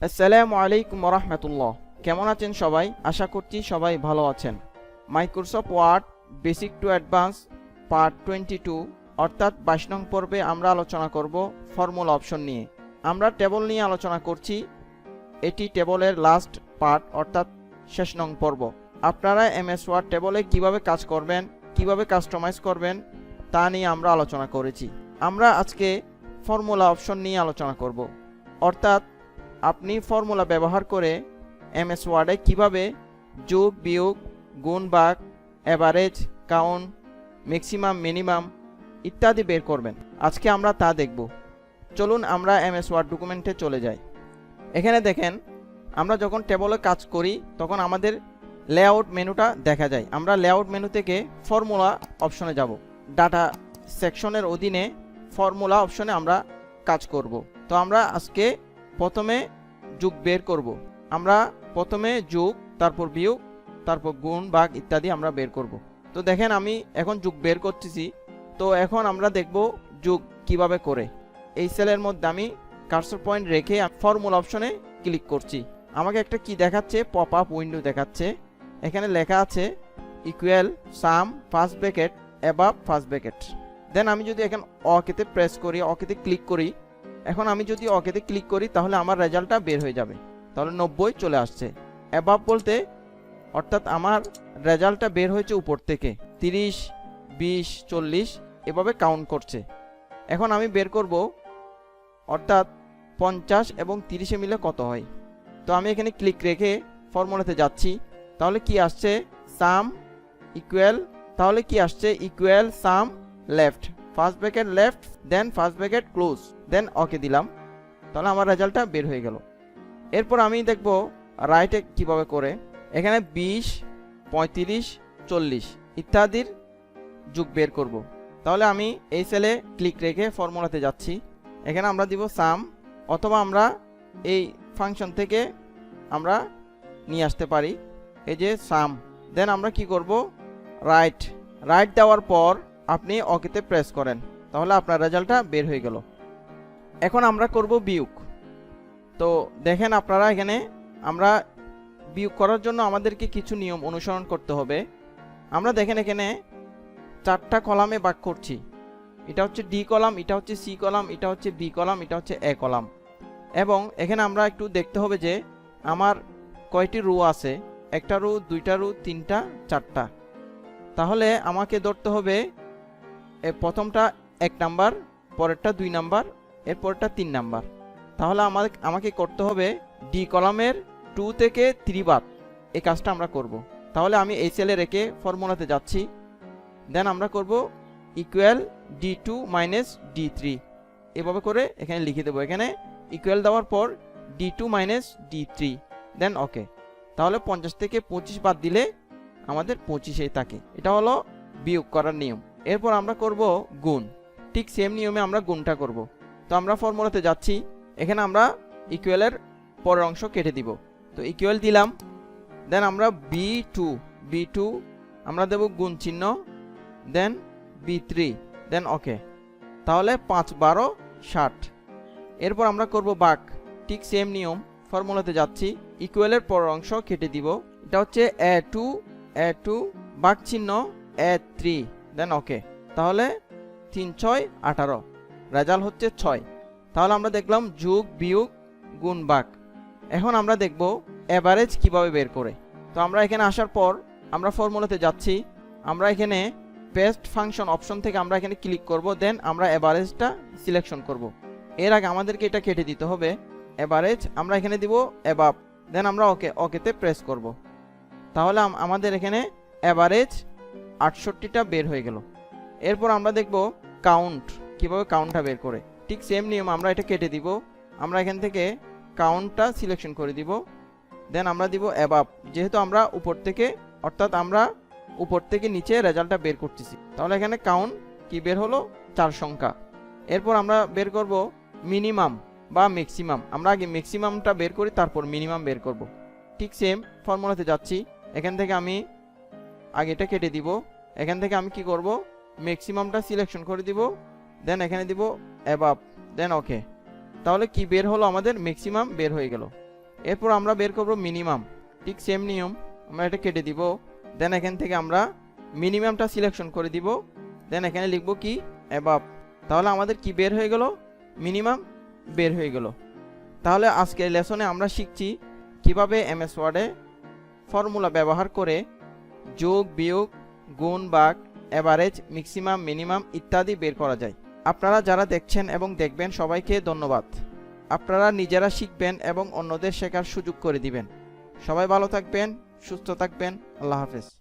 আসসালামু আলাইকুম রাহমাতুল্লাহ। কেমন আছেন সবাই? আশা করছি সবাই ভালো আছেন। Microsoft Word basic to advance part 22 অর্থাৎ 22 নং পর্বে আমরা আলোচনা করব ফর্মুলা অপশন নিয়ে। আমরা টেবল নিয়ে আলোচনা করছি। এটি টেবলের লাস্ট পার্ট অর্থাৎ শেষ নং পর্ব। আপনারা এমএস ওয়ার্ড টেবলে কিভাবে কাজ করবেন, কিভাবে কাস্টমাইজ করবেন তা নিয়ে আমরা আলোচনা করেছি। আমরা আজকে ফর্মুলা অপশন নিয়ে আলোচনা করব, অর্থাৎ আপনি ফর্মুলা ব্যবহার করে এমএস ওয়ার্ডে কিভাবে যোগ, বিয়োগ, গুণ, ভাগ, এভারেজ, কাউন্ট, ম্যাক্সিমাম, মিনিমাম ইত্যাদি বের করবেন। আজকে আমরা তা দেখব। চলুন আমরা এমএস ওয়ার্ড ডকুমেন্টে চলে যাই। এখানে দেখেন, আমরা যখন টেবলে কাজ করি তখন আমাদের লেআউট মেনুটা দেখা যায়। আমরা লেআউট মেনু থেকে ফর্মুলা অপশনে যাব। ডাটা সেকশনের অধীনে ফর্মুলা অপশনে আমরা কাজ করব। তো আমরা আজকে প্রথমে যোগ বের করব। আমরা প্রথমে যোগ, তারপর বিয়োগ, তারপর গুণ, ভাগ ইত্যাদি আমরা বের করব। তো দেখেন আমি এখন যোগ বের করতেছি। তো এখন আমরা দেখব যোগ কিভাবে করে। এই সেলের মধ্যে আমি কার্সর পয়েন্ট রেখে ফর্মুলা অপশনে ক্লিক করছি। আমাকে একটা কি দেখাচ্ছে, পপ আপ উইন্ডো দেখাচ্ছে। এখানে লেখা আছে equal sum first bracket above first bracket. Then আমি যদি এখন অকেতে প্রেস করি, অকেতে ক্লিক করি, এখন আমি যদি অকেতে ক্লিক করি তাহলে আমার রেজাল্টটা বের হয়ে যাবে। তাহলে 90 চলে আসছে। অ্যাবাভ বলতে অর্থাৎ আমার রেজাল্টটা বের হয়েছে উপর থেকে 30, 20, 40 এভাবে কাউন্ট করছে। এখন আমি বের করব অর্থাৎ 50 এবং 30 মিলে কত হয়। তো আমি এখানে ক্লিক রেখে ফর্মুলাতে যাচ্ছি। তাহলে কি আসছে, সাম ইকুয়াল, তাহলে কি আসছে equal sum left first bracket left, then first bracket close, then okay দিলাম। তাহলে আমার রেজাল্টটা বের হয়ে গেল। এরপর আমি দেখব রাইটে কিভাবে করে। এখানে 20, 35, 40 ইত্যাদির যোগ বের করব। তাহলে আমি এই সেলে ক্লিক রেখে ফর্মুলাতে যাচ্ছি। এখানে আমরা দিব সাম, অথবা আমরা এই ফাংশন থেকে আমরা নিয়ে আসতে পারি এই যে সাম। দেন আমরা কি করব, রাইট দেওয়ার পর আপনি ওকেতে প্রেস করেন, তাহলে আপনার রেজাল্টটা বের হয়ে গেল। এখন আমরা করব বিয়োগ। তো দেখেন আপনারা, এখানে আমরা বিয়োগ করার জন্য আমাদেরকে কিছু নিয়ম অনুসরণ করতে হবে। আমরা দেখেন এখানে 4টা কলামে ভাগ করছি। এটা হচ্ছে ডি কলাম, এটা হচ্ছে সি কলাম, এটা হচ্ছে বি কলাম, এটা হচ্ছে এ কলাম। এবং এখানে আমরা একটু দেখতে হবে যে আমার কয়টি রো আছে, 1টা রো, 2টা রো, 3টা, 4টা। তাহলে আমাকে ধরতে হবে প্রথমটা 1 নাম্বার, পরেরটা 2 নাম্বার, এরপরটা 3 নাম্বার। তাহলে আমাকে করতে হবে ডি কলামের 2 থেকে 3 বাদ, এই কাজটা আমরা করব। তাহলে আমি এই সেলে রেখে ফর্মুলাতে যাচ্ছি। দেন আমরা করব ইকুয়াল D2 মাইনাস D3, এভাবে করে এখানে লিখে দেবো। এখানে ইকুয়াল দেওয়ার পর D2 মাইনাস D3, দেন ওকে। তাহলে 50 থেকে 25 বাদ দিলে আমাদের 25 থাকে। এটা হলো বিয়োগ করার নিয়ম। এরপর আমরা করব গুণ। ঠিক সেম নিয়মে আমরা গুণটা করব। তো আমরা ফর্মুলাতে যাচ্ছি। এখানে আমরা ইকুয়ালের পরের অংশ কেটে দিব। তো ইকুয়াল দিলাম, দেন আমরা B2 আমরা দেব গুণ চিহ্ন, দেন B3, দেন ওকে। তাহলে 5, 12, 60। এরপর আমরা করব ভাগ। ঠিক সেম নিয়ম, ফর্মুলাতে যাচ্ছি, ইকুয়ালের পরের অংশ কেটে দিব। এটা হচ্ছে A2 ভাগ চিহ্ন A3, দেন ওকে। তাহলে 3, 6, 18, রেজাল্ট হচ্ছে 6। তাহলে আমরা দেখলাম যোগ, বিয়োগ, গুণ, ভাগ। এখন আমরা দেখব এভারেজ কিভাবে বের করে। তো আমরা এখানে আসার পর আমরা ফর্মুলাতে যাচ্ছি। আমরা এখানে পেস্ট ফাংশন অপশন থেকে আমরা এখানে ক্লিক করব, দেন আমরা এভারেজটা সিলেকশন করব। এর আগে আমাদেরকে এটা কেটে দিতে হবে। এভারেজ আমরা এখানে দিব অ্যাবাভ, দেন আমরা ওকেতে প্রেস করব। তাহলে আমাদের এখানে এভারেজ 68টা বের হয়ে গেল। এরপর আমরা দেখব কাউন্ট কিভাবে কাউন্টটা বের করে। ঠিক সেম নিয়ম, আমরা এটা কেটে দিব। আমরা এখান থেকে কাউন্টটা সিলেকশন করে দিব, দেন আমরা দিব অ্যাবাভ, যেহেতু আমরা উপর থেকে, অর্থাৎ আমরা উপর থেকে নিচে রেজাল্টটা বের করতেছি। তাহলে এখানে কাউন্ট কি বের হলো, 4 সংখ্যা। এরপর আমরা বের করব মিনিমাম বা ম্যাক্সিমাম। আমরা আগে ম্যাক্সিমামটা বের করি, তারপর মিনিমাম বের করব। ঠিক সেম ফর্মুলাতে যাচ্ছি। এখান থেকে আমি আগে এটা কেটে দিব। এখান থেকে আমি কি করব, ম্যাক্সিমামটা সিলেকশন করে দিব, দেন এখানে দিব অ্যাবাভ, দেন ওকে। তাহলে কি বের হলো, আমাদের ম্যাক্সিমাম বের হয়ে গেল। এরপর আমরা বের করব মিনিমাম। ঠিক সেম নিয়ম, আমরা এটা কেটে দিব। দেন এখান থেকে আমরা মিনিমামটা সিলেকশন করে দিব। দেন এখানে লিখব কি অ্যাবাভ। তাহলে আমাদের কি বের হয়ে গেল, মিনিমাম বের হয়ে গেল। তাহলে আজকের লেসনে আমরা শিখছি কিভাবে এমএস ওয়ার্ডে ফর্মুলা ব্যবহার করে যোগ বিয়োগ গুণ ভাগ এভারেজ ম্যাক্সিমাম মিনিমাম ইত্যাদি বের করা যায়। আপনারা যারা দেখছেন এবং দেখবেন সবাইকে ধন্যবাদ। আপনারা নিজেরা শিখবেন এবং অন্যদের শেখার সুযোগ করে দিবেন। সবাই ভালো থাকবেন, সুস্থ থাকবেন। আল্লাহ হাফেজ।